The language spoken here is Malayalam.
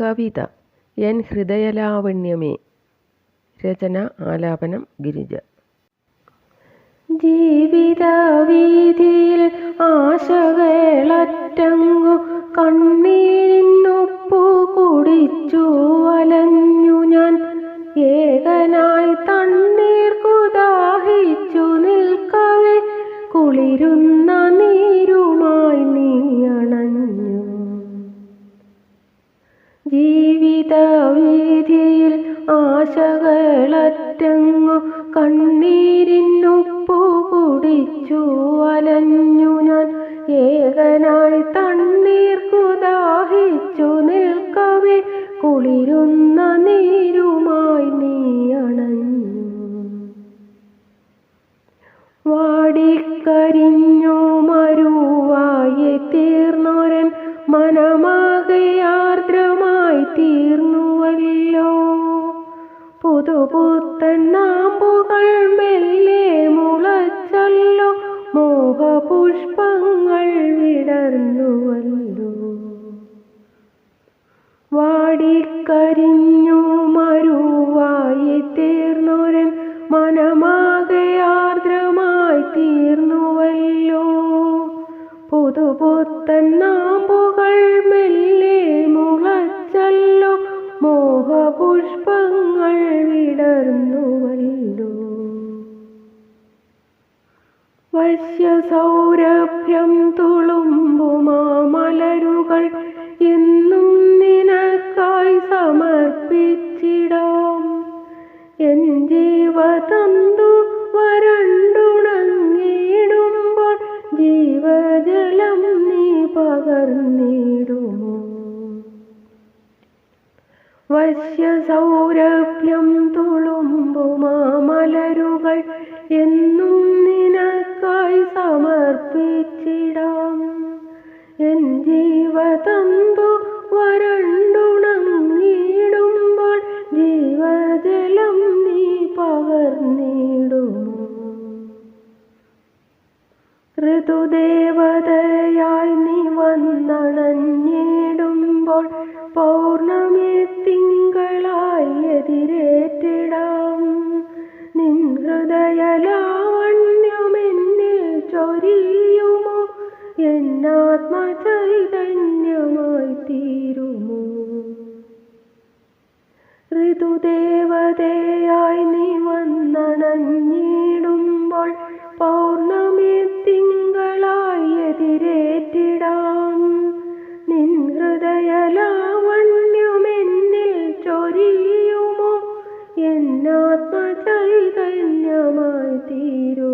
കവിത എൻ ഹൃദയലാവണ്യമേ. രചന ആലാപനം ഗിരിജ. ജീവിതവീഥിയിൽ ആശകളറ്റങ്ങു കണ്ണീരിനൊപ്പു കുടിച്ചു വലഞ്ഞു ഞാൻ. ഏകനായി തണ്ണീർക്കു ദാഹിച്ചു നിൽക്കവേ കുളിരുന്ന നീരുമായി നീ അണഞ്ഞു. ജീവിതവീഥിയിൽ ആശകളറ്റങ്ങു കണ്ണീരിനൊപ്പു കുടിച്ചു വലഞ്ഞു ഞാൻ. ഏകനായി തണ്ണീർക്കു ദാഹിച്ചു നിൽക്കവേ കുളിരുന്ന നീരുമായി നീ അണഞ്ഞു. വാടിക്കരിഞ്ഞു മരുവായി തീർന്നൊരൻ മനമാകെ ആർദ്രമായി തീർന്നുവല്ലോ. പുതുപുത്തൻ നാമ്പുകൾ മെല്ലെ മുളച്ചല്ലോ. മോഹപുഷ്പങ്ങൾ വിടർന്നുവല്ലോ. വാടിക്കരിഞ്ഞു മരുവായി തീർന്നൊരൻ മനമാകെ ആർദ്രമായി തീർന്നുവല്ലോ. പുതുപുത്തൻ നാമ്പുകൾ മെല്ലെ മുളച്ചല്ലോ. മോഹപുഷ്പങ്ങൾ വിടർന്നുവല്ലോ. വശ്യസൗരഭ്യം തുളുമ്പുമാ മലരുകൾ എന്നും നിനക്കായി സമർപ്പിച്ചിടാം. എൻ ജീവതന്തു വരണ്ടുണങ്ങിടുമ്പോൾ ജീവജലം നീ പകർന്നിടുമോ. വശ്യസൗരഭ്യം തുളുമ്പുമാ മലരുകൾ എന്നും നിനക്കായി സമർപ്പിച്ചിടാം. എൻ ജീവതന്തു വരണ്ടുണങ്ങിടുമ്പോൾ ജീവജലം നീ പകർന്നിടുമോ. ഋതുദേവതയായി നീ വന്നണഞ്ഞിടുമ്പോൾ പൗർണമി തിങ്കളായി എതിരേറ്റിടാം. നിൻ ഹൃദയലാവണ്യമെന്നിൽ ചൊരിയുമോ. എന്നാത്മചൈതന്യമായി തീരുമോ. ഋതുദേവതയായി നീ വന്നണഞ്ഞിടുമ്പോൾ പൗർണമി തിങ്കളായി എതിരേറ്റിടാം. നിൻ ഹൃദയലാവണ്യമെന്നിൽ ചൊരിയുമോ. എന്നാത്മചൈതന്യമായി തീരുമോ.